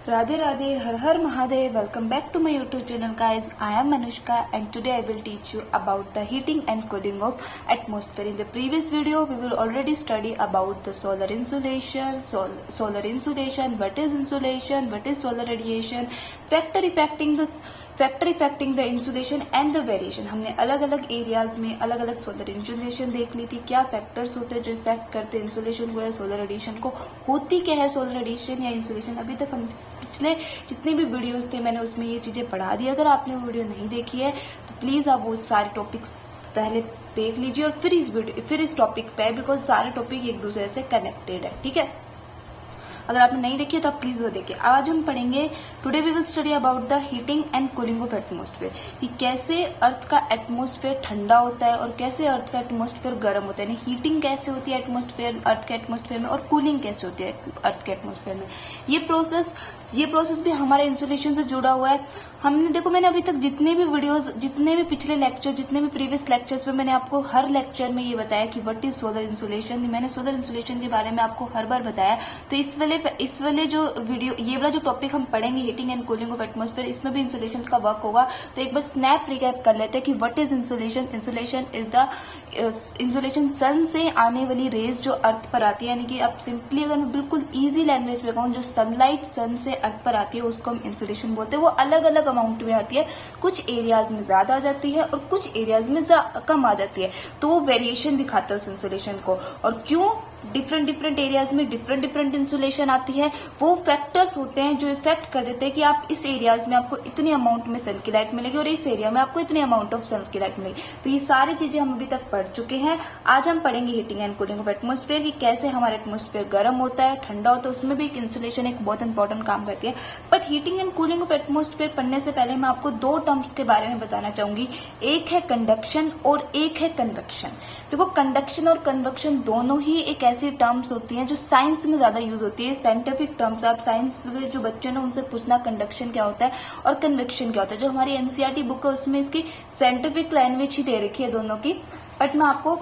Radhe Radhe, Har Har Mahadev. Welcome back to my YouTube channel, guys. I am Manushka and today I will teach you about the heating and cooling of atmosphere. In the previous video, we will already study about the solar insolation, what is insolation, what is solar radiation, factor affecting the insulation and the variation. हमने अलग अलग areas में अलग अलग solar insulation देख ली थी, क्या factors होते हैं जो इफेक्ट करते हैं इंसुलेशन को या सोलर रेडिएशन को, होती क्या है सोलर रेडिएशन या इंसुलेशन। अभी तक हम पिछले जितने भी वीडियोस थे मैंने उसमें ये चीजें पढ़ा दी। अगर आपने वो वीडियो नहीं देखी है तो प्लीज आप वो सारे टॉपिक्स पहले देख लीजिए और फिर इस टॉपिक पे, बिकॉज सारे टॉपिक एक दूसरे से कनेक्टेड है, ठीक है। अगर आपने नहीं देखी है तो आप प्लीज वो देखिए। आज हम पढ़ेंगे, today we will study about the heating and cooling of atmosphere, कि कैसे अर्थ का एटमॉस्फेयर ठंडा होता है और कैसे अर्थ का एटमॉस्फेयर गर्म होता है। यानी हीटिंग कैसे होती है एटमॉस्फेयर, अर्थ के एटमॉस्फेयर में, और कूलिंग कैसे होती है अर्थ के एटमॉस्फेयर में। ये प्रोसेस भी हमारे इंसुलेशन से जुड़ा हुआ है। हमने देखो, मैंने अभी तक जितने भी पिछले लेक्चर, जितने भी प्रीवियस लेक्चर्स में मैंने आपको हर लेक्चर में ये बताया कि व्हाट इज सोलर इंसुलेशन। मैंने सोलर इंसुलेशन के बारे में आपको हर बार बताया। तो इस वाले जो वीडियो, ये वाला जो टॉपिक हम पढ़ेंगे heating and cooling of atmosphere, इसमें भी इंसुलेशन का वर्क होगा। तो एक बार स्नैप रिकैप कर लेते हैं कि what is insulation. Insulation is the insulation sun से आने वाली रेज जो अर्थ पर आती है, यानी कि आप सिंपली अगर मैं बिल्कुल इजी लैंग्वेज में कहूँ, जो सनलाइट सन से अर्थ पर आती है उसको हम इंसुलेशन बोलते हैं। वो अलग अलग अमाउंट में आती है, कुछ एरियाज में ज्यादा आ जाती है और कुछ एरियाज में कम आ जाती है। तो वो वेरिएशन दिखाता है उस इंसुलेशन को। और क्यों डिफरेंट एरियाज में डिफरेंट इंसुलेशन आती है, वो फैक्टर्स होते हैं जो इफेक्ट कर देते हैं कि आप इस एरियाज में आपको इतने अमाउंट में सन की लाइट मिलेगी और इस एरिया में आपको इतने अमाउंट ऑफ सन की लाइट मिलेगी। तो ये सारी चीजें हम अभी तक पढ़ चुके हैं। आज हम पढ़ेंगे heating and cooling of atmosphere, कि कैसे हमारा एटमॉस्फेयर गर्म होता है, ठंडा होता है, उसमें भी एक इंसुलेशन एक बहुत इंपॉर्टेंट काम करती है। But heating and cooling of atmosphere पढ़ने से पहले मैं आपको दो टर्म्स के बारे में बताना चाहूंगी। एक है कंडक्शन और एक है कन्वेक्शन। देखो, कंडक्शन और कन्वेक्शन दोनों ही एक ऐसी टर्म्स होती हैं जो साइंस में ज्यादा यूज होती है, साइंटिफिक टर्म्स। आप साइंस में जो बच्चे हैं उनसे पूछना कंडक्शन क्या होता है और कन्वेक्शन क्या होता है। जो हमारी एनसीईआरटी बुक है उसमें इसकी साइंटिफिक लैंग्वेज ही दे रखी है दोनों की, बट मैं आपको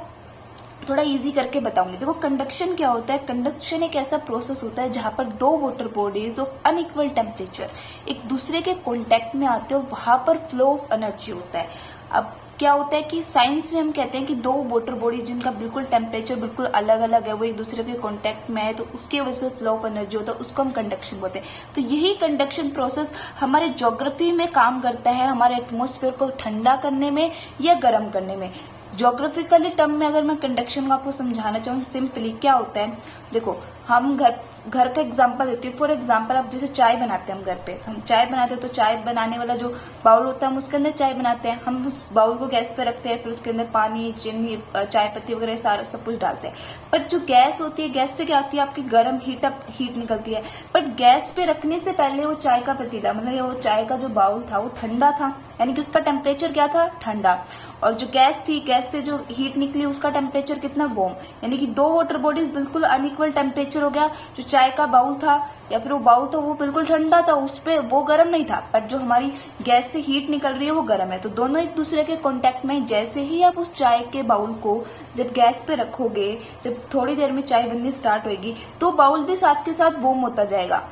थोड़ा इजी करके बताऊंगी। देखो, कंडक्शन क्या होता है। कंडक्शन एक ऐसा प्रोसेस होता है जहां पर दो water bodies of unequal temperature एक दूसरे के कॉन्टेक्ट में आते हो, वहां पर फ्लो ऑफ एनर्जी होता है। अब क्या होता है कि साइंस में हम कहते हैं कि दो वाटर बॉडीज जिनका बिल्कुल टेम्परेचर बिल्कुल अलग अलग है, वो एक दूसरे के कॉन्टेक्ट में है, तो उसकी वजह से फ्लो ऑफ एनर्जी होता है, उसको हम कंडक्शन बोलते हैं। तो यही कंडक्शन प्रोसेस हमारे ज्योग्राफी में काम करता है, हमारे एटमॉस्फेयर को ठंडा करने में या गर्म करने में। ज्योग्राफिकली टर्म में अगर मैं कंडक्शन को आपको समझाना चाहूँ सिंपली, क्या होता है, देखो हम घर का एग्जांपल देती हूँ। फॉर एग्जांपल, आप जैसे चाय बनाते हैं हम घर पे, तो हम चाय बनाते हैं तो चाय बनाने वाला जो बाउल होता है हम उसके अंदर चाय बनाते हैं। हम उस बाउल को गैस पे रखते हैं, फिर उसके अंदर पानी, चीनी, चाय पत्ती वगैरह सारा सब कुछ डालते हैं। बट जो गैस होती है, गैस से क्या होती है, आपकी गर्म हीट निकलती है। बट गैस पे रखने से पहले वो चाय का पतीला, मतलब वो चाय का जो बाउल था वो ठंडा था, यानी कि उसका टेम्परेचर क्या था, ठंडा। और जो गैस थी, गैस से जो हीट निकली उसका टेम्परेचर कितना, वार्म। यानी कि दो वाटर बॉडीज बिल्कुल अनइक्वल टेम्परेचर हो गया। जो चाय का बाउल था या फिर वो बाउल था वो बिल्कुल ठंडा था, उस पे वो गर्म नहीं था, बट जो हमारी गैस से हीट निकल रही है वो गर्म है। तो दोनों एक दूसरे के कांटेक्ट में। जैसे ही आप उस चाय के बाउल को जब गैस पे रखोगे, जब थोड़ी देर में चाय बननी स्टार्ट होगी, तो बाउल भी साथ के साथ वार्म होता जाएगा।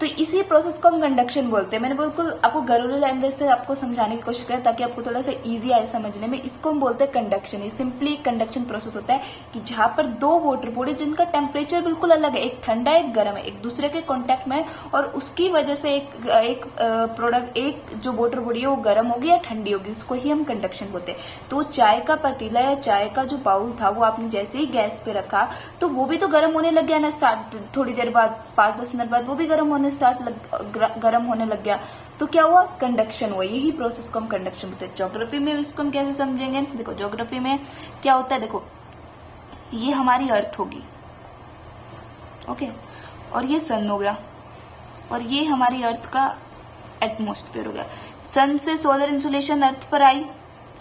तो इसी प्रोसेस को हम कंडक्शन बोलते हैं। मैंने बिल्कुल आपको घरेलू लैंग्वेज से आपको समझाने की कोशिश करें ताकि आपको थोड़ा सा इजी आए समझने में। इसको हम बोलते हैं कंडक्शन। ये सिंपली कंडक्शन प्रोसेस होता है कि जहां पर दो वाटर बॉडी जिनका टेम्परेचर बिल्कुल अलग है, एक ठंडा है एक गर्म है, एक दूसरे के कॉन्टेक्ट में है, और उसकी वजह से एक जो वाटर बॉडी है वो गर्म होगी या ठंडी होगी, उसको ही हम कंडक्शन बोलते हैं। तो चाय का पतीला या चाय का जो बाउल था वो आपने जैसे ही गैस पे रखा तो वो भी तो गर्म होने लग गया ना, स्टार्ट थोड़ी देर बाद, 5-10 मिनट बाद वो भी गर्म होने लग गया। तो क्या हुआ, कंडक्शन हुआ। यही प्रोसेस को हम कंडक्शन बोलते हैं। ज्योग्राफी में इसको हम कैसे समझेंगे, देखो ज्योग्राफी में क्या होता है, देखो ये हमारी अर्थ होगी, ओके, और ये सन हो गया, और ये हमारी अर्थ का एटमॉस्फेयर हो गया। सन से सोलर इंसुलेशन अर्थ पर आई,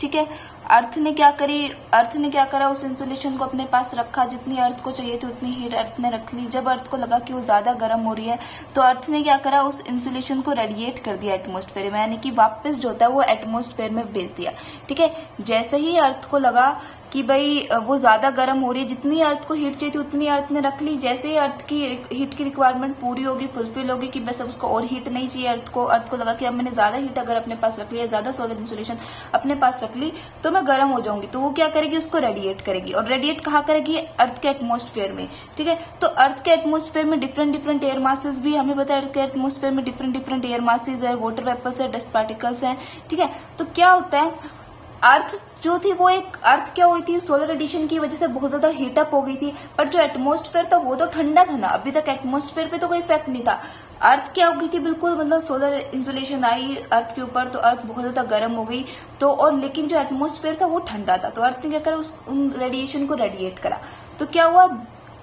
ठीक है। अर्थ ने क्या करा, उस इंसुलेशन को अपने पास रखा, जितनी अर्थ को चाहिए थी उतनी हीट अर्थ ने रख ली। जब अर्थ को लगा कि वो ज्यादा गर्म हो रही है तो अर्थ ने क्या करा, उस इंसुलेशन को रेडिएट कर दिया एटमॉस्फेयर में, यानी कि वापस जो होता है वो एटमॉस्फेयर में भेज दिया, ठीक है। जैसे ही अर्थ को लगा कि भाई वो ज्यादा गर्म हो रही है, जितनी अर्थ को हीट चाहिए थी उतनी अर्थ ने रख ली। जैसे ही अर्थ की हीट की रिक्वायरमेंट पूरी होगी, फुलफिल होगी कि बस अब उसको और हीट नहीं चाहिए, अर्थ को लगा कि अब मैंने ज्यादा हीट अगर अपने पास रख लिया, ज्यादा सोलर इंसुलेशन अपने पास रख ली तो मैं गर्म हो जाऊंगी, तो वो क्या करेगी, उसको रेडिएट करेगी। और रेडिएट कहाँ करेगी, अर्थ के एटमॉस्फेयर में। ठीक है, तो अर्थ के एटमॉस्फेयर में डिफरेंट एयर मासेस भी हमें पता है, अर्थ के एटमॉस्फेयर में डिफरेंट एयर मासेस है, वाटर वेपर्स है, डस्ट पार्टिकल्स हैं। ठीक है, तो क्या होता है, अर्थ जो थी वो एक अर्थ क्या हुई थी, सोलर रेडिएशन की वजह से बहुत ज्यादा हीटअप हो गई थी, पर जो एटमॉस्फेयर था वो तो ठंडा था ना, अभी तक एटमॉस्फेयर पे तो कोई इफेक्ट नहीं था। अर्थ क्या हो गई थी, बिल्कुल मतलब सोलर इंसुलेशन आई अर्थ के ऊपर तो अर्थ बहुत ज्यादा गर्म हो गई। तो और लेकिन जो एटमॉस्फेयर था वो ठंडा था, तो अर्थ ने क्या करा, उन रेडिएशन को रेडिएट करा। तो क्या हुआ,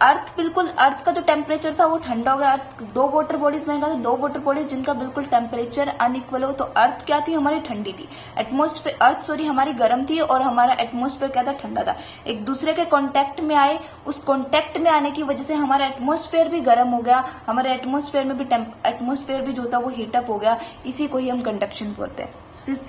अर्थ का जो टेम्परेचर था वो ठंडा हो गया। अर्थ दो वाटर बॉडीज में दो वाटर बॉडीज जिनका बिल्कुल टेम्परेचर अनइक्वल हो, तो अर्थ क्या थी, हमारी ठंडी थी, अर्थ हमारी गर्म थी और हमारा एटमॉस्फेयर क्या था, ठंडा था। एक दूसरे के कांटेक्ट में आए, उस कांटेक्ट में आने की वजह से हमारा एटमॉस्फेयर भी गर्म हो गया, हमारे एटमॉस्फेयर भी जो था वो हीटअप हो गया। इसी को ही हम कंडक्शन बोलते हैं।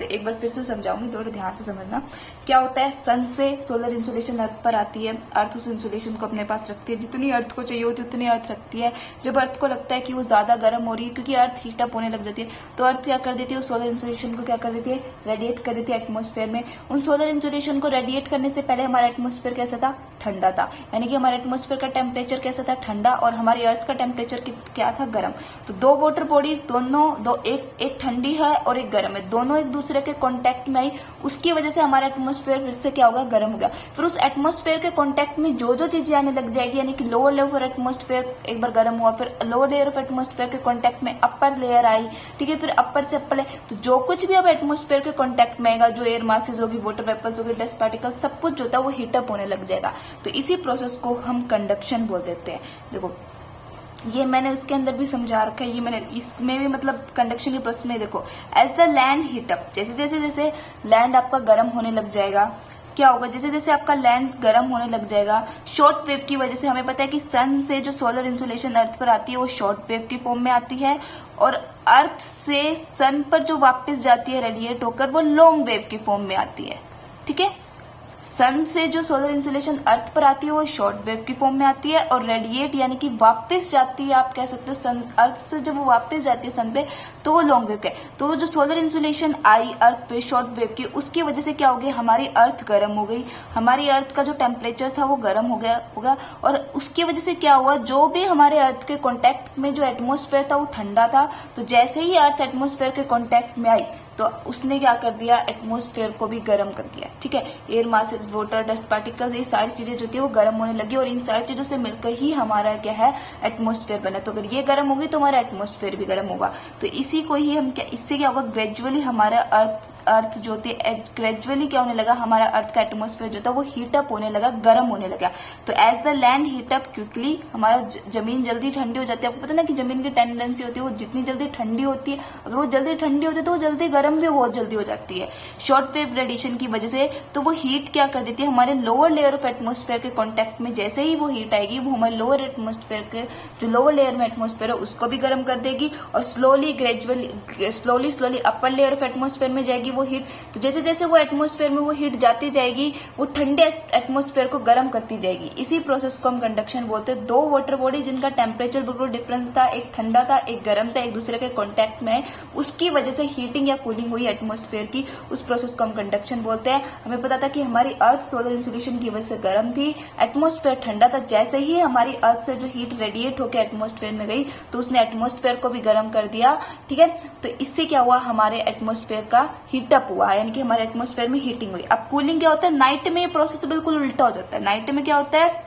एक बार फिर से समझाऊंगी, थोड़ा ध्यान से समझना। क्या होता है, सन से सोलर इंसुलेशन अर्थ पर आती है, अर्थ उस इंसुलेशन को अपने पास रखती है, जितनी अर्थ को चाहिए होती है उतनी अर्थ रखती है। जब अर्थ को लगता है कि वो ज्यादा गर्म हो रही है, क्योंकि अर्थ हीटअप होने लग जाती है, तो अर्थ क्या कर देती है, उस सोलर इंसुलेशन को क्या कर देती है, रेडिएट कर देती है एटमॉस्फेयर में। उन सोलर इंसुलेशन को रेडिएट करने से पहले हमारा एटमॉस्फेयर कैसा था, ठंडा था, यानी कि हमारे एटमॉस्फेयर का टेम्परेचर कैसा था, ठंडा, और हमारी अर्थ का टेम्परेचर क्या था, गर्म। तो दो वाटर बॉडीज दोनों एक ठंडी है और एक गर्म है, दोनों एक दूसरे के कांटेक्ट में आई, उसकी वजह से हमारा एटमॉस्फेयर फिर से क्या होगा, गर्म हो गया। फिर उस एटमॉस्फेयर के कांटेक्ट में जो जो चीजें आने लग जाएगी, यानी कि लोअर लेयर ऑफ एटमॉस्फेयर एक बार गर्म हुआ, फिर लोअर लेयर ऑफ एटमॉस्फेयर के कांटेक्ट में अपर लेयर आई। ठीक है, फिर अपर से अपर लेयर, तो जो कुछ भी अब एटमॉस्फेयर के कांटेक्ट में आएगा, जो एयर मासेस होगी, वाटर वेपर्स होगी, डस्ट पार्टिकल, सब कुछ जो था वो हीटअप होने लग जाएगा। तो इसी प्रोसेस को हम कंडक्शन बोल देते हैं। देखो ये मैंने इसके अंदर भी समझा रखा है, ये मैंने इसमें भी मतलब कंडक्शन के प्रोसेस में देखो, एज द लैंड हीटअप, जैसे लैंड आपका गर्म होने लग जाएगा, क्या होगा, जैसे आपका लैंड गर्म होने लग जाएगा, शॉर्ट वेव की वजह से। हमें पता है कि सन से जो सोलर इंसुलेशन अर्थ पर आती है वो शॉर्ट वेव की फॉर्म में आती है, और अर्थ से सन पर जो वापस जाती है रेडिएट होकर, वो लॉन्ग वेव की फॉर्म में आती है। ठीक है, सन से जो सोलर इंसुलेशन अर्थ पर आती है वो शॉर्ट वेव की फॉर्म में आती है, और रेडिएट यानी कि वापस जाती है, आप कह सकते हो सन, अर्थ से जब वो वापस जाती है सन पे, तो वो लॉन्ग वेव का है। तो जो सोलर इंसुलेशन आई अर्थ पे शॉर्ट वेव की, उसकी वजह से क्या हो गया, हमारी अर्थ गर्म हो गई, हमारी अर्थ का जो टेम्परेचर था वो गर्म हो गया होगा, और उसकी वजह से क्या हुआ, जो भी हमारे अर्थ के कॉन्टेक्ट में जो एटमॉस्फेयर था वो ठंडा था, तो जैसे ही अर्थ एटमॉस्फेयर के कॉन्टेक्ट में आई तो उसने क्या कर दिया, एटमॉस्फेयर को भी गर्म कर दिया। ठीक है, air masses, water, dust particles, ये सारी चीजें जो थी वो गर्म होने लगी, और इन सारी चीजों से मिलकर ही हमारा क्या है, एटमॉस्फेयर बना। तो अगर ये गर्म होगी तो हमारा एटमॉस्फेयर भी गर्म होगा। तो इसी को ही हम क्या, इससे क्या होगा, ग्रेजुअली हमारा अर्थ जो थे ग्रेजुअली क्या होने लगा, हमारा अर्थ का एटमॉस्फेयर जो था वो हीटअप होने लगा, गर्म होने लगा। तो as the land heat up quickly, हमारा जमीन जल्दी ठंडी हो जाती है। आपको पता है ना कि जमीन की टेंडेंसी होती है, वो जितनी जल्दी ठंडी होती है, अगर वो जल्दी ठंडी होती है तो वो जल्दी गर्म भी बहुत जल्दी हो जाती है शॉर्ट वेव रेडिएशन की वजह से। तो वो हीट क्या कर देती है, हमारे लोअर लेयर ऑफ एटमॉस्फेयर के कॉन्टेक्ट में जैसे ही वो हीट आएगी, वो हमारे लोअर एटमॉस्फेयर के जो लोअर लेयर में एटमॉस्फेयर है उसको भी गर्म कर देगी, और slowly gradually slowly upper layer of atmosphere में जाएगी वो हीट। तो जैसे जैसे वो एटमॉस्फेयर में वो हीट जाती जाएगी, वो ठंडे एटमॉस्फेयर को गर्म करती जाएगी। इसी प्रोसेस को हम कंडक्शन बोलते हैं। दो वाटर बॉडी जिनका टेम्परेचर बिल्कुल डिफरेंस था, एक ठंडा था एक गर्म था, एक दूसरे के कॉन्टेक्ट में, उसकी वजह से हीटिंग या कूलिंग हुई एटमॉस्फेयर की, उस प्रोसेस को हम कंडक्शन बोलते हैं। हमें पता था कि हमारी अर्थ सोलर इंसुलेशन की वजह से गर्म थी, एटमॉस्फेयर ठंडा था, जैसे ही हमारी अर्थ से जो हीट रेडिएट होकर एटमॉस्फेयर में गई तो उसने एटमॉस्फेयर को भी गर्म कर दिया। ठीक है, तो इससे क्या हुआ, हमारे एटमॉस्फेयर का हीटअप हुआ, यानी कि हमारे एटमॉस्फेयर में हीटिंग हुई। अब कूलिंग क्या होता है, नाइट में ये प्रोसेस बिल्कुल उल्टा हो जाता है। नाइट में क्या होता है,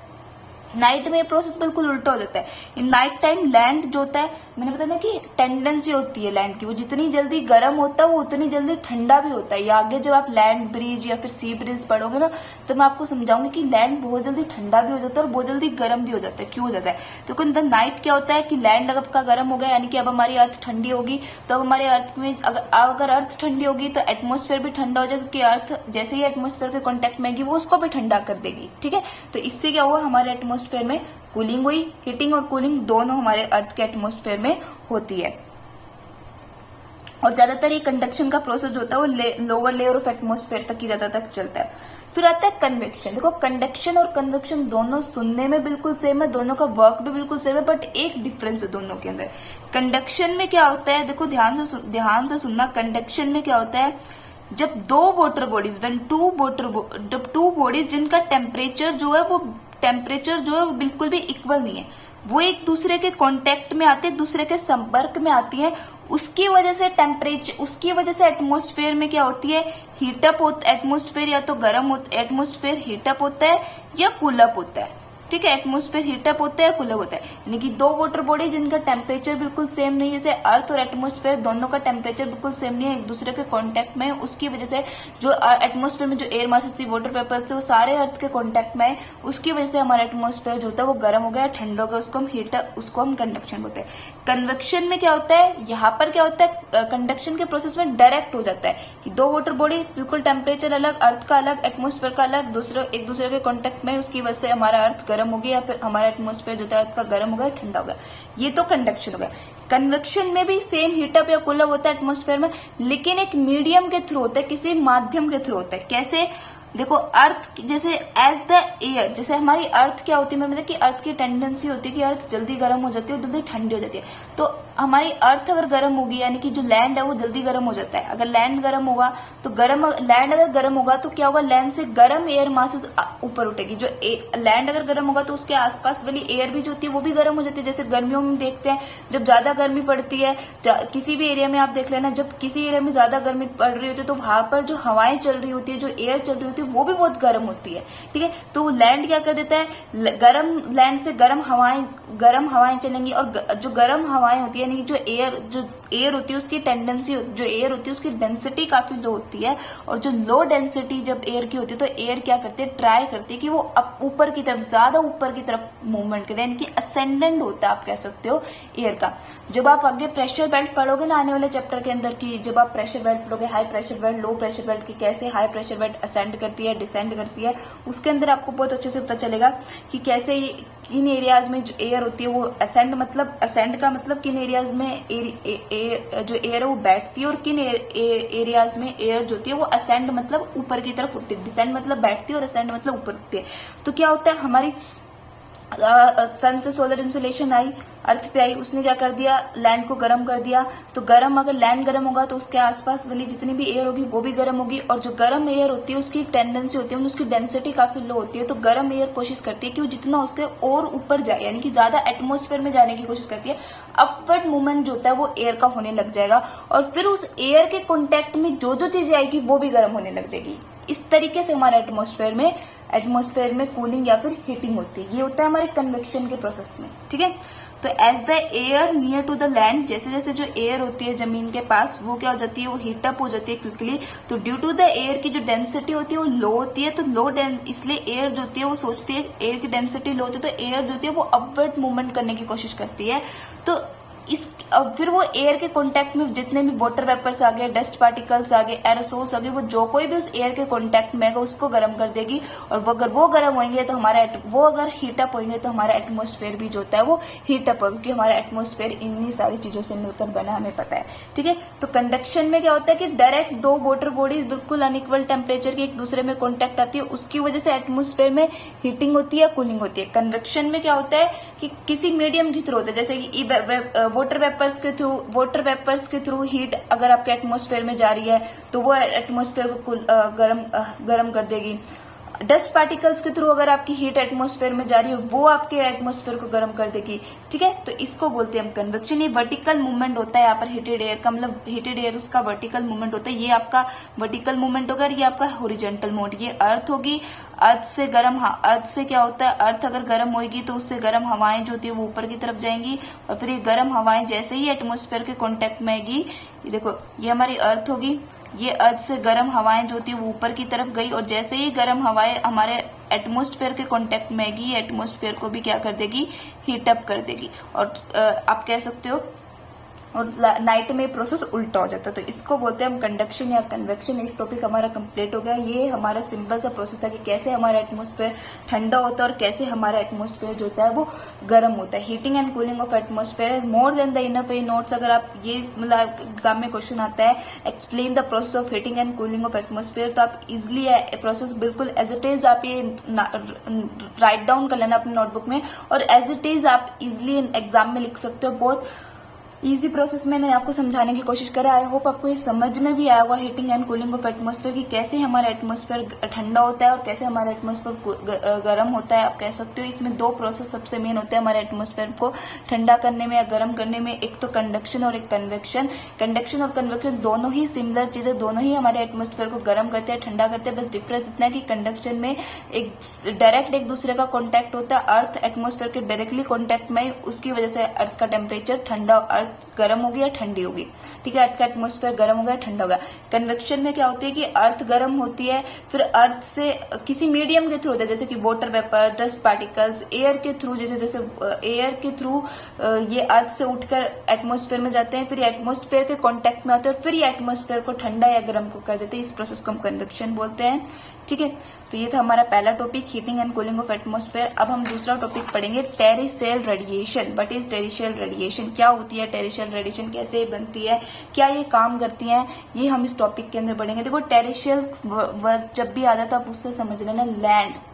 नाइट में ये प्रोसेस बिल्कुल उल्टा हो जाता है। इन नाइट टाइम लैंड जो होता है, मैंने बताया ना कि टेंडेंसी होती है लैंड की, वो जितनी जल्दी गर्म होता है वो उतनी जल्दी ठंडा भी होता है। या आगे जब आप लैंड ब्रिज या फिर सी ब्रिज पढ़ोगे ना, तो मैं आपको समझाऊंगी कि लैंड बहुत जल्दी ठंडा भी हो जाता है और बहुत जल्दी गर्म भी हो जाता है। क्यों हो जाता है, तो इन द नाइट क्या होता है कि लैंड अगर आपका गर्म हो गया, यानी कि अब हमारी अर्थ ठंडी होगी, तो अब हमारे अर्थ में अगर अर्थ ठंडी होगी तो एटमॉस्फेयर भी ठंडा हो जाएगा, क्योंकि अर्थ जैसे ही एटमॉस्फेयर के कॉन्टेक्ट में आएगी वो उसको भी ठंडा कर देगी। ठीक है, तो इससे क्या हुआ, हमारे एटमॉस्फेयर में कूलिंग हुई। हीटिंग और कूलिंग दोनों हमारे अर्थ के एटमॉस्फेयर में होती है। और ज्यादातर ये कंडक्शन का प्रोसेस जो होता है वो लोअर लेयर ऑफ एटमॉस्फेयर तक ही ज्यादा तक चलता है। फिर आता है कन्वेक्शन। देखो कंडक्शन और कन्वेक्शन दोनों सुनने में बिल्कुल सेम है, दोनों का वर्क भी बिल्कुल सेम है, बट एक डिफरेंस है दोनों के अंदर। कंडक्शन में क्या होता है, देखो ध्यान से सुनना। कंडक्शन में क्या होता है, जब दो वाटर बॉडीज जब टू बॉडीज जिनका टेम्परेचर जो है वो बिल्कुल भी इक्वल नहीं है, वो एक दूसरे के कांटेक्ट में आते हैं, एक दूसरे के संपर्क में आती हैं, उसकी वजह से एटमॉस्फेयर में क्या होती है, हीटअप होता है। एटमॉस्फेयर या तो एटमॉस्फेयर हीटअप होता है या कूलअप होता है। ठीक है, एटमॉस्फेयर हीटअप होता है या कूलअप होता है। यानी कि दो वाटर बॉडी जिनका टेम्परेचर बिल्कुल सेम नहीं है, जैसे अर्थ और एटमॉस्फेयर दोनों का टेम्परेचर बिल्कुल सेम नहीं है, एक दूसरे के कांटेक्ट में है, उसकी वजह से जो एटमॉस्फेयर में जो एयर मासेस थी, वाटर पेपर थे, वो सारे अर्थ के कांटेक्ट में है, उसकी वजह से हमारा एटमॉस्फेयर जो होता है वो गर्म हो गया, ठंडा हो गया, उसको हम कंडक्शन बोलते हैं। कन्वेक्शन में क्या होता है, यहाँ पर क्या होता है, कंडक्शन के प्रोसेस में डायरेक्ट हो जाता है कि दो वाटर बॉडी बिल्कुल टेम्परेचर अलग, अर्थ का अलग, एटमॉस्फेयर का अलग, एक दूसरे के कांटेक्ट में, उसकी वजह से हमारा अर्थ गर्म हो गया या फिर हमारा एटमॉस्फेयर जो था उसका गर्म हो गया, ठंडा हो गया। ये तो कंडक्शन हो गया। कन्वेक्शन में भी सेम हीटअप या कूलअप होता है एटमॉस्फेयर में, लेकिन एक मीडियम के थ्रू होता है, किसी माध्यम के थ्रू होता है। कैसे, देखो अर्थ जैसे एज द एयर, जैसे हमारी अर्थ क्या होती है, मतलब कि अर्थ की टेंडेंसी होती है कि अर्थ जल्दी गर्म हो जाती है और जल्दी ठंडी हो जाती है। तो हमारी अर्थ अगर गर्म होगी, यानी कि जो लैंड है वो जल्दी गर्म हो जाता है। अगर लैंड गर्म होगा तो लैंड अगर गर्म होगा तो क्या होगा, लैंड से गर्म एयर मासेस ऊपर उठेगी। जो लैंड अगर गर्म होगा तो उसके आसपास वाली एयर भी जो होती है वो भी गर्म हो जाती है। जैसे गर्मियों में देखते हैं जब ज्यादा गर्मी पड़ती है, किसी भी एरिया में आप देख लेना, जब किसी एरिया में ज्यादा गर्मी पड़ रही होती है तो वहां पर जो हवाएं चल रही होती है, जो एयर चल रही होती है, वो भी बहुत गर्म होती है। ठीक है, तो लैंड क्या कर देता है, लैंड से गर्म हवाएं चलेंगी, और जो गर्म हवाएं होती है, यानी कि जो एयर होती है उसकी टेंडेंसी, जो एयर होती है उसकी डेंसिटी काफी लो होती है, और जो लो डेंसिटी जब एयर की होती है तो एयर क्या करती है, ट्राई करती है कि वो ऊपर की तरफ, ज्यादा ऊपर की तरफ मूवमेंट करे, यानी कि असेंडेंट होता है, आप कह सकते हो एयर का। जब आप आगे प्रेशर बेल्ट पढ़ोगे ना आने वाले चैप्टर के अंदर की, जब आप प्रेशर बेल्ट पढ़ोगे, high pressure belt, low pressure belt की, कैसे हाई प्रेशर बेल्ट असेंड करती है, डिसेंड करती है, उसके अंदर आपको बहुत अच्छे से पता चलेगा कि कैसे किन एरियाज में जो एयर होती है वो असेंड का मतलब किन एरियाज में जो एयर है वो बैठती है, और किन एरियाज में एयर जो होती है वो असेंड मतलब ऊपर की तरफ उठती है। डिसेंड मतलब बैठती है और असेंड मतलब ऊपर उठती है। तो क्या होता है, हमारी सन से सोलर इंसुलेशन आई, अर्थ पे आई, उसने क्या कर दिया, लैंड को गर्म कर दिया। तो अगर लैंड गर्म होगा तो उसके आसपास वाली जितनी भी एयर होगी वो भी गर्म होगी, और जो गर्म एयर होती है उसकी टेंडेंसी होती है, उसकी डेंसिटी काफी लो होती है। तो गर्म एयर कोशिश करती है कि वो जितना उसके और ऊपर जाए, यानी कि ज्यादा एटमॉस्फेयर में जाने की कोशिश करती है। अपवर्ड मूवमेंट जो होता है वो एयर का होने लग जाएगा, और फिर उस एयर के कॉन्टेक्ट में जो चीजें आएगी वो भी गर्म होने लग जाएगी। इस तरीके से हमारे एटमॉस्फेयर में कूलिंग या फिर हीटिंग होती है। ये होता है हमारे कन्वेक्शन के प्रोसेस में। ठीक है, तो as the air near to the land, जैसे जैसे जो एयर होती है जमीन के पास, वो क्या हो जाती है, वो हीटअप हो जाती है क्विकली। तो ड्यू टू द एयर की जो डेंसिटी होती है वो लो होती है, तो इसलिए एयर जो होती है वो सोचती है, एयर की डेंसिटी लो होती है तो एयर जो होती है वो अपवर्ड मूवमेंट करने की कोशिश करती है। तो फिर वो एयर के कांटेक्ट में जितने भी वाटर वेपर्स आ गए, डस्ट पार्टिकल्स आ गए, एरोसोल्स आ गए, वो जो कोई भी उस एयर के कांटेक्ट में आएगा उसको गर्म कर देगी, और अगर वो गर्म होंगे तो अगर हीटअप होंगे तो हमारा एटमॉस्फेयर भी जो होता है वो हीटअप होगा, क्योंकि हमारा एटमॉस्फेयर इन्हीं सारी चीजों से मिलकर बना, हमें पता है। ठीक है, तो कंडक्शन में क्या होता है कि डायरेक्ट दो वाटर बॉडीज बिल्कुल अनइक्वल टेम्परेचर की एक दूसरे में कॉन्टेक्ट आती है, उसकी वजह से एटमॉस्फेयर में हीटिंग होती है, कूलिंग होती है। कन्वेक्शन में क्या होता है कि किसी मीडियम के थ्रू होता है, जैसे कि वाटर वेपर्स के थ्रू हीट अगर आपके एटमॉस्फेयर में जा रही है तो वो एटमॉस्फेयर को गर्म कर देगी। डस्ट पार्टिकल्स के थ्रू अगर आपकी हीट एटमॉस्फेयर में जा रही है वो आपके एटमॉस्फेयर को गर्म कर देगी। ठीक है, तो इसको बोलते हैं हम कन्वेक्शन। ये वर्टिकल मूवमेंट होता है यहाँ पर हीटेड एयर का, मतलब हीटेड एयर का वर्टिकल मूवमेंट होता है। ये आपका वर्टिकल मूवमेंट होगा, ये आपका हॉरिजॉन्टल मूवमेंट। ये अर्थ होगी, अर्थ से क्या होता है, अर्थ अगर गर्म होगी तो उससे गर्म हवाएं जो होती है वो ऊपर की तरफ जाएंगी, और फिर ये गर्म हवाएं जैसे ही एटमॉस्फेयर के कॉन्टेक्ट में आएगी, देखो ये हमारी अर्थ होगी, ये अर्थ से गर्म हवाएं जो होती है वो ऊपर की तरफ गई, और जैसे ही गर्म हवाएं हमारे एटमॉस्फेयर के कांटेक्ट में आएगी, एटमॉस्फेयर को भी क्या कर देगी, हीटअप कर देगी। और आप कह सकते हो और नाइट में प्रोसेस उल्टा हो जाता है। तो इसको बोलते हैं हम कंडक्शन या कन्वेक्शन। एक टॉपिक हमारा कंप्लीट हो गया। ये हमारा सिंपल सा प्रोसेस था कि कैसे हमारा एटमॉस्फेयर ठंडा होता है और कैसे हमारा एटमॉस्फेयर जो होता है वो गर्म होता है। Heating and cooling of atmosphere more than the enough way notes. अगर आप ये मतलब एग्जाम में क्वेश्चन आता है explain the process of heating and cooling of atmosphere, तो आप इजिली प्रोसेस बिल्कुल एज इट इज आप ये राइट डाउन कर लेना अपने नोटबुक में और एज इट इज आप इजिली एग्जाम में लिख सकते हो। बहुत इजी प्रोसेस में मैंने आपको समझाने की कोशिश करा। आई होप आपको ये समझ में भी आया होगा heating and cooling of atmosphere की कैसे हमारा एटमॉस्फेयर ठंडा होता है और कैसे हमारा एटमॉस्फेयर गर्म होता है। आप कह सकते हो इसमें दो प्रोसेस सबसे मेन होते हैं हमारे एटमॉस्फेयर को ठंडा करने में या गर्म करने में, एक तो कंडक्शन और एक कन्वेक्शन। कंडक्शन और कन्वेक्शन दोनों ही सिमिलर चीजें, दोनों ही हमारे एटमॉस्फेयर को गर्म करते हैं ठंडा करते हैं। बस डिफरेंस इतना है कि कंडक्शन में एक डायरेक्ट एक दूसरे का कॉन्टैक्ट होता है, अर्थ एटमॉस्फेयर के डायरेक्टली कॉन्टैक्ट में, उसकी वजह से अर्थ का टेम्परेचर ठंडा, अर्थ गर्म होगी या ठंडी होगी। ठीक है, अर्थ का एटमॉस्फेयर गर्म हो गया ठंडा हो गया। कन्वेक्शन में क्या होती है कि अर्थ गर्म होती है, फिर अर्थ से किसी मीडियम के थ्रू होता है, जैसे कि water vapour, dust particles, air के थ्रू, जैसे एयर के थ्रू ये अर्थ से उठकर एटमॉस्फेयर में जाते हैं, फिर एटमॉस्फेयर के कांटेक्ट में आते हैं और फिर ये एटमॉस्फेयर को ठंडा या गर्म को कर देते हैं। इस प्रोसेस को हम कन्वेक्शन बोलते हैं। ठीक है, तो ये था हमारा पहला topic heating and cooling of atmosphere. अब हम दूसरा टॉपिक पढ़ेंगे terrestrial radiation. What is terrestrial radiation, क्या होती है टेरिशियल रेडिएशन, कैसे बनती है, क्या ये काम करती है, ये हम इस टॉपिक के अंदर पढ़ेंगे। देखो टेरिशियल वर्ड जब भी आ जाता है आप उससे समझ लेना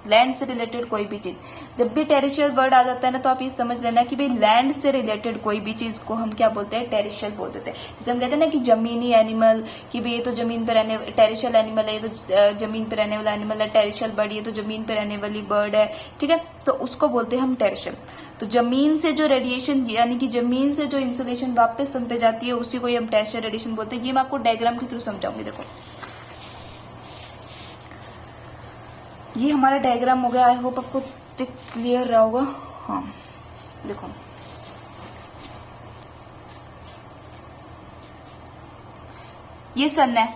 लैंड से रिलेटेड कोई भी चीज। जब भी टेरिशियल वर्ड आ जाता है ना तो आप ये समझ लेना कि भाई लैंड से रिलेटेड कोई भी चीज को हम क्या बोलते हैं, टेरिशियल बोल देते हैं। जैसे हम कहते हैं ना कि जमीनी एनिमल, कि भाई ये तो जमीन पर रहने, टेरिशियल एनिमल है, ये तो जमीन पर रहने वाला एनिमल है। टेरिशियल बर्ड, ये तो जमीन पर रहने वाली बर्ड है। ठीक है, तो उसको बोलते हैं हम टेरिशियल। तो जमीन से जो रेडिएशन यानी कि जमीन से जो इंसुलेशन वापस सन पे जाती है उसी को हम टेरिशियल रेडिएशन बोलते हैं। ये मैं आपको डायग्राम के थ्रू समझाऊंगी। देखो ये हमारा डायग्राम हो गया। आई होप आपको क्लियर रहा होगा। हाँ देखो ये सन है,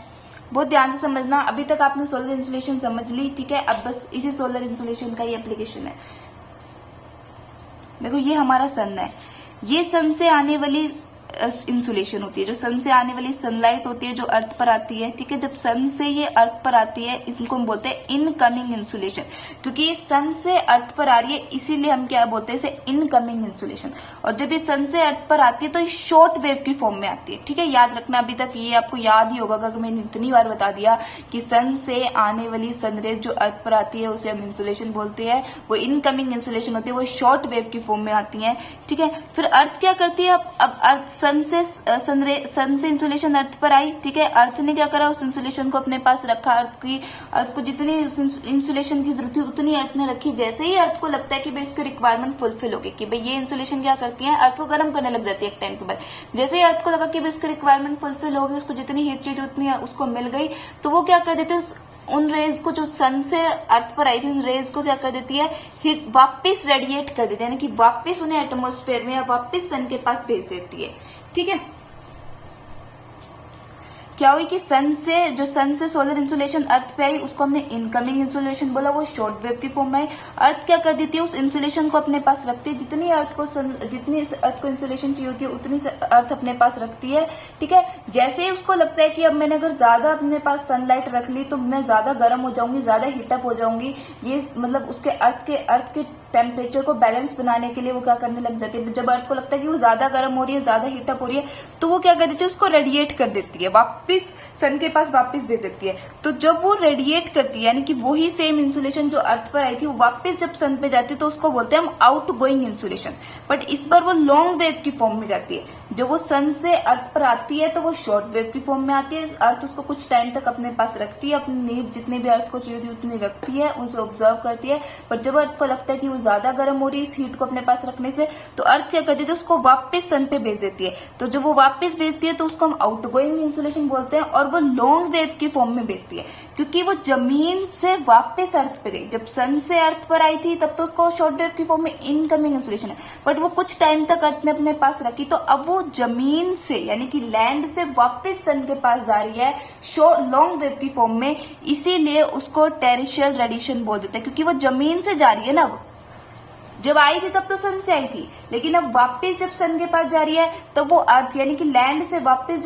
बहुत ध्यान से समझना। अभी तक आपने सोलर इंसुलेशन समझ ली, ठीक है, अब बस इसी सोलर इंसुलेशन का ही एप्लीकेशन है। देखो ये हमारा सन है, ये सन से आने वाली इंसुलेशन होती है, जो सन से आने वाली सनलाइट होती है जो अर्थ पर आती है। ठीक है, जब सन से ये अर्थ पर आती है इनको हम बोलते हैं इनकमिंग इंसुलेशन, क्योंकि ये सन से अर्थ पर आ रही है इसीलिए हम क्या बोलते हैं इसे इनकमिंग इंसुलेशन। और जब ये सन से अर्थ पर आती है तो ये शॉर्ट वेव की फॉर्म में आती है। ठीक है, याद रखना, अभी तक ये आपको याद ही होगा कि मैंने इतनी बार बता दिया कि सन से आने वाली सनरेज जो अर्थ पर आती है उसे हम इंसुलेशन बोलते हैं, वो इनकमिंग इंसुलेशन होती है, वो शॉर्ट वेव की फॉर्म में आती है। ठीक है, फिर अर्थ क्या करती है, अब अर्थ सन से इंसुलेशन अर्थ पर आई। ठीक है, अर्थ ने क्या करा, उस इंसुलेशन को अपने पास रखा। अर्थ को जितनी इंसुलेशन की जरूरत थी उतनी अर्थ ने रखी। जैसे ही अर्थ को लगता है कि भाई इसकी रिक्वायरमेंट फुलफिल होगी, कि भाई ये इंसुलेशन क्या करती है, अर्थ को गर्म करने लग जाती है एक टाइम के बाद। जैसे ही अर्थ को लगा कि भाई इसकी रिक्वायरमेंट फुलफिल होगी, उसको जितनी हीट चाहिए उतनी उसको मिल गई, तो वो क्या कर देते हैं, उन रेज को जो सन से अर्थ पर आई थी उन रेज को क्या कर देती है, हीट वापस रेडिएट कर देती है, यानी कि वापस उन्हें एटमॉस्फेयर में या वापस सन के पास भेज देती है। ठीक है, क्या हुई कि सन से सोलर इंसुलेशन अर्थ पे आई उसको हमने इनकमिंग इंसुलेशन बोला, वो शॉर्ट वेव की फॉर्म में आई। अर्थ क्या कर देती है, उस इंसुलेशन को अपने पास रखती है, जितनी अर्थ को इंसुलेशन चाहिए होती है उतनी अर्थ अपने पास रखती है। ठीक है, जैसे ही उसको लगता है कि अब मैंने अगर ज्यादा अपने पास सनलाइट रख ली तो मैं ज्यादा गर्म हो जाऊंगी, ज्यादा हीटअप हो जाऊंगी, ये मतलब उसके अर्थ के टेम्परेचर को बैलेंस बनाने के लिए वो क्या करने लग जाती है। जब अर्थ को लगता है कि वो ज्यादा गर्म हो रही है, ज्यादा हीटअप हो रही है, तो वो क्या कर देती है, उसको रेडिएट कर देती है, वापस सन के पास वापस भेज देती है। तो जब वो रेडिएट करती है, यानी कि वही सेम इंसुलेशन जो अर्थ पर आई थी वो वापस जब सन पे जाती है तो उसको बोलते हैं हम आउट गोइंग इंसुलेशन। बट इस बार वो लॉन्ग वेव की फॉर्म में जाती है। जब वो सन से अर्थ पर आती है तो वो शॉर्ट वेव की फॉर्म में आती है। अर्थ उसको कुछ टाइम तक अपने पास रखती है, अपनी नीड जितनी भी अर्थ को चाहिए होती है उतनी रखती है, उसे ऑब्जर्व करती है। पर जब अर्थ को लगता है कि वो ज्यादा गर्म हो रही है इस हीट को अपने पास रखने से, तो अर्थ क्या करती है, उसको वापस सन पे भेज देती है। तो जब वो वापस भेजती है तो उसको हम आउटगोइंग इंसुलेशन बोलते हैं, और वो लॉन्ग वेव की फॉर्म में भेजती है, क्योंकि वो जमीन से वापस अर्थ पे गई। जब सन से अर्थ पर आई थी तब तो उसको शॉर्ट वेव की फॉर्म में इनकमिंग इंसुलेशन है, बट वो कुछ टाइम तक अर्थ ने अपने पास रखी, तो अब वो जमीन से यानी कि लैंड से वापस सन के पास जा रही है लॉन्ग वेव की फॉर्म में, इसीलिए उसको टेरिशियल रेडिएशन बोल देते हैं, क्योंकि वो जमीन से जा रही है ना, जब आई थी तब तो सन से आई थी, लेकिन अब वापस जब सन के पास जा रही है तब वो अर्थ यानी कि लैंड से वापस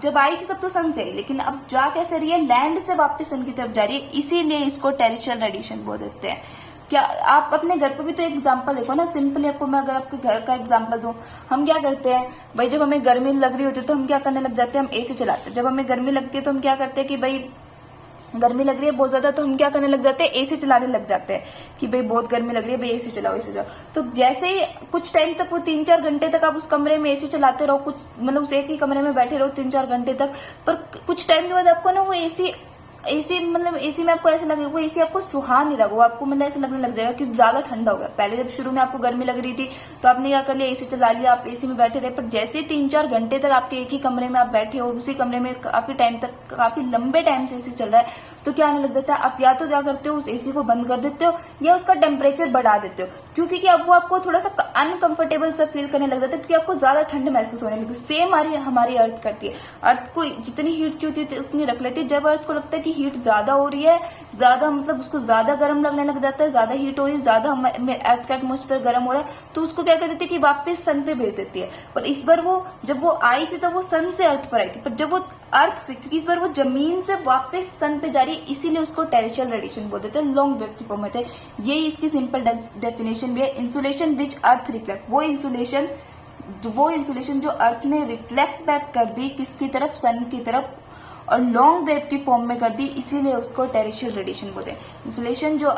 जब आई थी तब तो सन से आई, लेकिन अब जा कैसे रही है, लैंड से वापस सन की तरफ जा रही है, इसीलिए इसको टेरेस्ट्रियल रेडिएशन बोल देते हैं। क्या आप अपने घर पे भी तो एग्जांपल देखो ना, सिंपली आपको मैं अगर आपके घर का एग्जांपल दूं, हम क्या करते हैं भाई, जब हमें गर्मी लग रही होती है तो हम क्या करने लग जाते हैं, हम एसी चलाते हैं। जब हमें गर्मी लगती है तो हम क्या करते हैं कि भाई गर्मी लग रही है बहुत ज्यादा, तो हम क्या करने लग जाते हैं, एसी चलाने लग जाते हैं कि भाई बहुत गर्मी लग रही है, भाई एसी चलाओ एसी चलाओ। तो जैसे ही कुछ टाइम तक, वो 3-4 घंटे तक आप उस कमरे में एसी चलाते रहो, कुछ मतलब उस एक ही कमरे में बैठे रहो 3-4 घंटे तक, पर कुछ टाइम के बाद आपको ना वो एसी मतलब एसी में आपको ऐसा लगेगा, वो एसी आपको सुहा नहीं लगा, वो आपको मतलब ऐसा लगने लग जाएगा कि ज्यादा ठंडा हो गया। पहले जब शुरू में आपको गर्मी लग रही थी तो आपने क्या कर लिया, एसी चला लिया, आप एसी में बैठे रहे, पर जैसे ही 3-4 घंटे तक आपके एक ही कमरे में आप बैठे हो, उसी कमरे में काफी टाइम तक, काफी लंबे टाइम से एसी चल रहा है, तो क्या आने लग जाता है, आप या तो क्या करते हो उस एसी को बंद कर देते हो या उसका टेम्परेचर बढ़ा देते हो, क्योंकि अब वो आपको थोड़ा सा अनकंफर्टेबल सा फील करने लग जाता है, क्योंकि आपको ज्यादा ठंड महसूस होने लगती है। सेम हमारी अर्थ करती है, अर्थ को जितनी हीट की होती है उतनी रख लेती है। जब अर्थ को लगता है कि हीट ज्यादा हो रही है, ज्यादा मतलब उसको ज्यादा गर्म लगने लग जाता है, ज्यादा हीट हो रही है, ज्यादा अर्थ का एटमोस्फेयर गर्म हो रहा है, तो उसको क्या कर देती है कि वापस सन पे भेज देती है। पर इस बार वो जब वो आई थी तब वो सन से अर्थ पर आई थी, पर जब वो अर्थ से, क्योंकि इस बार वो जमीन से वापस सन पे जा रही है, इसीलिए उसको टेरेस्ट्रियल रेडिएशन बोल देते हैं, लॉन्ग वेव की फॉर्म में थे। यही इसकी सिंपल डेफिनेशन भी है। इंसुलेशन विच अर्थ रिफ्लेक्ट, वो इंसुलेशन जो अर्थ ने रिफ्लेक्ट बैक कर दी किसकी तरफ, सन की तरफ, और लॉन्ग वेव की फॉर्म में कर दी, इसीलिए उसको टेरेस्ट्रियल रेडिएशन बोलते हैं। इंसुलेशन जो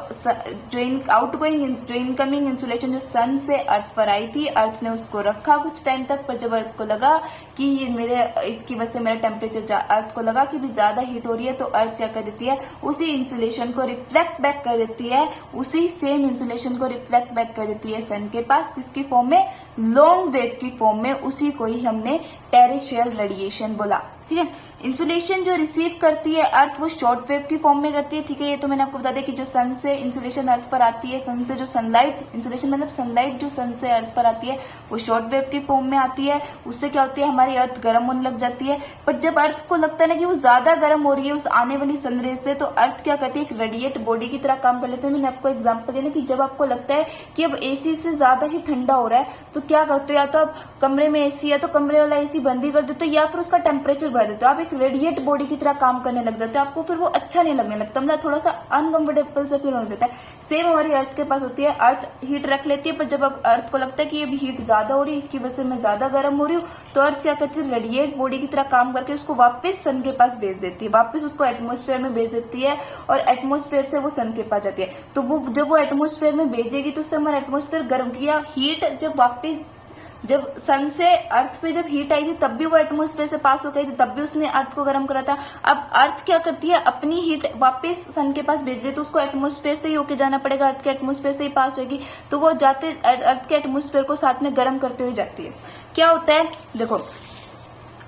आउटगोइंग, जो इनकमिंग इंसुलेशन जो सन से अर्थ पर आई थी, अर्थ ने उसको रखा कुछ टाइम तक, पर जब अर्थ को लगा कि ये इसकी वजह से मेरा टेम्परेचर, अर्थ को लगा कि भी ज्यादा हीट हो रही है, तो अर्थ क्या कर देती है, उसी इंसुलेशन को रिफ्लेक्ट बैक कर देती है, उसी सेम इंसुलेशन को रिफ्लेक्ट बैक कर देती है सन के पास, किसकी फॉर्म में, लॉन्ग वेव की फॉर्म में। उसी को ही हमने टेरेस्ट्रियल रेडिएशन बोला। ठीक है, इंसुलेशन जो रिसीव करती है अर्थ, वो शॉर्ट वेव की फॉर्म में करती है। ठीक है, ये तो मैंने आपको बता दिया कि जो सन से इंसुलेशन अर्थ पर आती है, सन से जो सनलाइट, इंसुलेशन मतलब सनलाइट जो सन से अर्थ पर आती है, वो शॉर्ट वेव की फॉर्म में आती है। उससे क्या होती है, हमारी अर्थ गर्म होने लग जाती है। पर जब अर्थ को लगता है ना कि वो ज्यादा गर्म हो रही है उस आने वाली सनरेज से, तो अर्थ क्या करती है, एक रेडिएट बॉडी की तरह काम कर लेते हैं। मैंने आपको एग्जाम्पल दिया ना कि जब आपको लगता है कि अब एसी से ज्यादा ही ठंडा हो रहा है, तो क्या करते हो, या तो आप कमरे में एसी है तो कमरे वाला एसी बंद ही कर देते हो, या फिर उसका टेम्परेचर बढ़ा देते हो। आप एक रेडिएट बॉडी की तरह काम करने लग जाते हैं, आपको फिर वो अच्छा नहीं लगने लगता, मतलब थोड़ा सा अनकंफर्टेबल सा फील होने जाता है। सेम हमारी अर्थ के पास होती है, अर्थ हीट रख लेती है, पर जब अब अर्थ को लगता है कि ये हीट ज्यादा हो रही है, इसकी वजह से मैं ज्यादा गर्म हो रही हूँ, तो अर्थ क्या करती है, रेडिएट बॉडी की तरह काम करके उसको वापस सन के पास भेज देती है, वापस उसको एटमोस्फेयर में भेज देती है, और एटमोस्फेयर से वो सन के पास जाती है। तो वो जब वो एटमोस्फेयर में भेजेगी तो उससे हमारा एटमोस्फेयर गर्म किया, हीट जब वापस, जब सन से अर्थ पे जब हीट आई थी तब भी वो एटमोस्फेयर से पास हो गई थी, तब भी उसने अर्थ को गर्म करा था। अब अर्थ क्या करती है, अपनी हीट वापस सन के पास भेज रही है, तो उसको एटमोस्फेयर से ही होके जाना पड़ेगा, अर्थ के एटमोस्फेयर से ही पास होगी, तो वो जाते अर्थ के एटमोस्फेयर को साथ में गर्म करते हुए जाती है। क्या होता है, देखो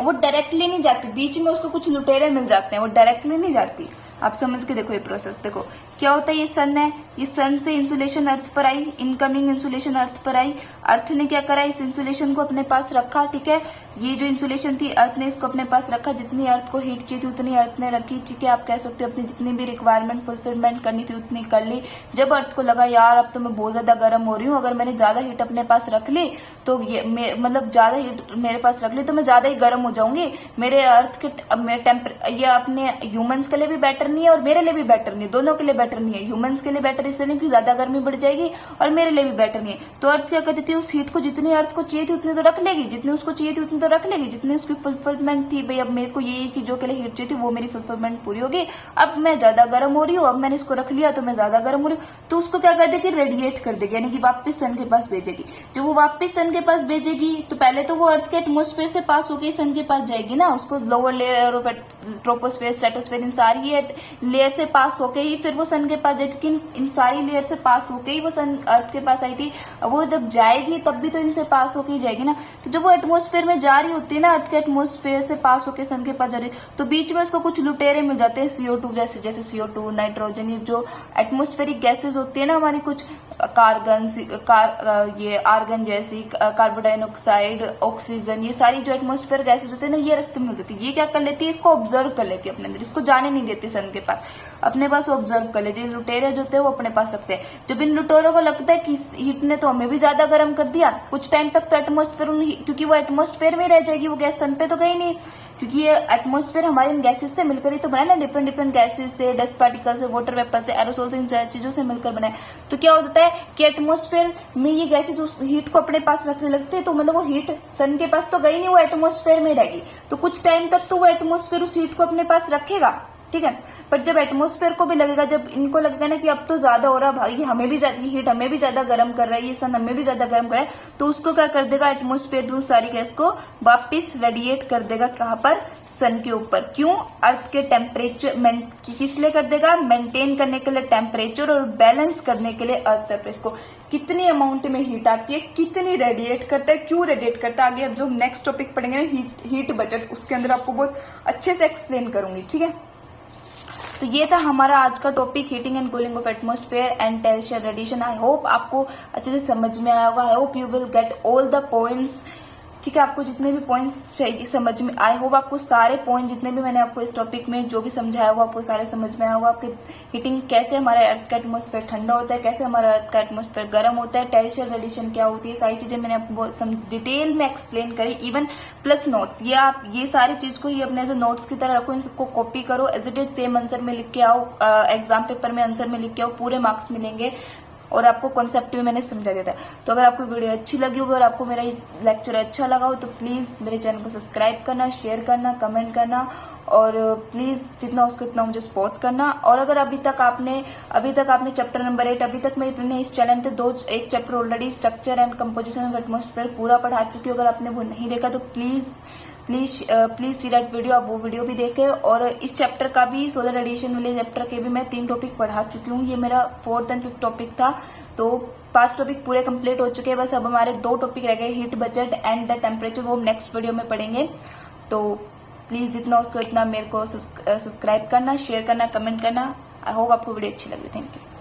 वो डायरेक्टली नहीं जाती, बीच में उसको कुछ लुटेरे मिल जाते हैं, वो डायरेक्टली नहीं जाती। आप समझ के देखो ये प्रोसेस, देखो क्या होता है, ये सन है, ये सन से इंसुलेशन अर्थ पर आई, इनकमिंग इंसुलेशन अर्थ पर आई, अर्थ ने क्या करा, इस इंसुलेशन को अपने पास रखा। ठीक है, ये जो इंसुलेशन थी अर्थ ने इसको अपने पास रखा, जितनी अर्थ को हीट चाहिए थी उतनी अर्थ ने रखी। ठीक है, आप कह सकते हो अपनी जितनी भी रिक्वायरमेंट फुलफिलमेंट करनी थी उतनी कर ली। जब अर्थ को लगा यार अब तो मैं बहुत ज्यादा गर्म हो रही हूँ, अगर मैंने ज्यादा हीट अपने पास रख ली तो ये मतलब ज्यादा हीट मेरे पास रख ली तो मैं ज्यादा ही गर्म हो जाऊंगी, मेरे अर्थ के ये अपने ह्यूमंस के लिए भी बेटर नहीं है और मेरे लिए भी बेटर नहीं है, दोनों के लिए बेटर नहीं है। ह्यूमंस के लिए बेटर इसलिए नहीं कि ज्यादा गर्मी बढ़ जाएगी, और मेरे लिए भी बेटर नहीं है। तो अर्थ क्या करती थी, उस हीट को जितनी अर्थ को चाहिए थी उतनी तो रख लेगी, जितनी उसको चाहिए थी उतनी तो रख लेगी, जितनी उसकी फुलफिलमेंट थी, भाई अब मेरे को ये चीजों के लिए हीट चाहिए थी वो मेरी फुलफिलमेंट पूरी होगी, अब मैं ज्यादा गर्म हो रही हूँ, अब मैंने इसको रख लिया तो मैं ज्यादा गर्म हो रही हूँ, तो उसको क्या कर देगी, रेडिएट कर देगी, यानी कि वापस सन के पास भेजेगी। जब वो वापस सन के पास भेजेगी तो पहले तो वो अर्थ के एटमोस्फेयर से पास होकर सन के पास जाएगी ना, उसको lower layer of troposphere, stratosphere, इन सारी लेयर से पास होके ही फिर वो सन के पास जाएगी, क्योंकि इन सारी लेयर से पास होके ही वो सन अर्थ के पास आई थी। वो जब जाएगी तब भी तो इनसे पास होके ही जाएगी ना। तो जब वो एटमोस्फेयर में जा रही होती है ना, अर्थ के एटमोस्फेयर से पास होके सन के पास जा रही है, तो बीच में उसको कुछ लुटेरे मिल जाते हैं, CO2 जैसे CO2, नाइट्रोजन, ये जो एटमोस्फेरिक गैसेज होती है ना हमारी, कुछ ये आर्गन जैसी, कार्बन डाइऑक्साइड, ऑक्सीजन, ये सारी जो एटमोस्फेयर गैसेज होती है ना, ये रास्ते में मिल जाती है। ये क्या कर लेती है, इसको ऑब्जर्व कर लेती है अपने अंदर, इसको जाने नहीं देती सन के पास। अपने पास ऑब्जर्व कर लेते हैं। लुटेरे जो होते हैं वो अपने पास रखते हैं। जब इन लुटेरों को लगता है कि हीट ने तो हमें भी ज्यादा गर्म कर दिया, कुछ टाइम तक तो एटमोस्फेयर, क्योंकि वो एटमोस्फेयर में रह जाएगी, वो गैस सन पे तो गई नहीं, क्योंकि ये एटमोस्फेयर हमारे इन गैसेस से मिलकर ही तो बना ना, डिफरेंट डिफरेंट गैसेस से, डस्ट पार्टिकल से, वाटर वेपर से, एरोसोल से, इन सारी चीजों से मिलकर बना है। तो क्या होता है कि एटमोस्फेयर में ये गैसेज उस हीट को अपने पास रखने लगते हैं, तो मतलब वो हीट सन के पास तो गई नहीं, वो एटमोस्फेयर में रहेगी। तो कुछ टाइम तक तो वो एटमोस्फेयर उस हीट को अपने पास रखेगा, ठीक है। पर जब एटमोस्फेयर को भी लगेगा, जब इनको लगेगा ना कि अब तो ज्यादा हो रहा है भाई, हमें भी ज्यादा, हीट हमें भी ज्यादा गर्म कर रहा है, ये सन हमें भी ज्यादा गर्म कर रहा है, तो उसको क्या कर देगा एटमोस्फेयर भी उस सारी गैस को वापिस रेडिएट कर देगा। कहां पर? सन के ऊपर। क्यों? अर्थ के टेम्परेचर किस लिए कर देगा? मेंटेन करने के लिए टेम्परेचर और बैलेंस करने के लिए अर्थ सरफेस को। कितनी अमाउंट में हीट आती है, कितनी रेडिएट करता है, क्यों रेडिएट करता है, आगे अब जो नेक्स्ट टॉपिक पढ़ेंगे ना हीट बजट, उसके अंदर आपको बहुत अच्छे से एक्सप्लेन करूंगी, ठीक है। तो ये था हमारा आज का topic, heating and cooling of atmosphere and terrestrial radiation. I hope आपको अच्छे से समझ में आया होगा। I hope you will get all the points, ठीक है। आपको जितने भी पॉइंट्स चाहिए समझ में, आई होप आपको सारे पॉइंट जितने भी मैंने आपको इस टॉपिक में जो भी समझाया हुआ आपको सारे समझ में आया होगा। आपके हीटिंग कैसे हमारा अर्थ का एटमॉस्फेयर ठंडा होता है, कैसे हमारा अर्थ का एटमॉस्फेयर गर्म होता है, टेरेस्ट्रियल रेडिएशन क्या होती है, सारी चीजें मैंने आपको बहुत डिटेल में एक्सप्लेन करी, इवन प्लस नोट्स। ये आप ये सारी चीज को ही अपने एज नोट्स की तरह रखो, इन सबको कॉपी करो, as it is same answer में लिख के आओ, एग्जाम पेपर में आंसर में लिख के आओ, पूरे मार्क्स मिलेंगे। और आपको कॉन्सेप्ट भी मैंने समझा दिया था। तो अगर आपको वीडियो अच्छी लगी हो, अगर आपको मेरा लेक्चर अच्छा लगा हो, तो प्लीज मेरे चैनल को सब्सक्राइब करना, शेयर करना, कमेंट करना, और प्लीज जितना हो सके उतना मुझे सपोर्ट करना। और अगर अभी तक आपने चैप्टर नंबर 8, अभी तक मैंने इस चैनल पे एक chapter already structure and composition of atmosphere पूरा पढ़ा चुकी हूँ। अगर आपने वो नहीं देखा तो प्लीज सी दैट वीडियो, आप वो वीडियो भी देखें। और इस चैप्टर का भी, सोलर रेडिएशन वाले चैप्टर के भी मैं 3 टॉपिक पढ़ा चुकी हूँ। ये मेरा 4th एंड 5th टॉपिक था, तो 5 टॉपिक पूरे कंप्लीट हो चुके हैं। बस अब हमारे 2 टॉपिक रह गए, heat budget and the temperature, वो हम नेक्स्ट वीडियो में पढ़ेंगे। तो प्लीज जितना उसको इतना मेरे को सब्सक्राइब करना, शेयर करना, कमेंट करना। आई होप आपको वीडियो अच्छी लगी। Thank you.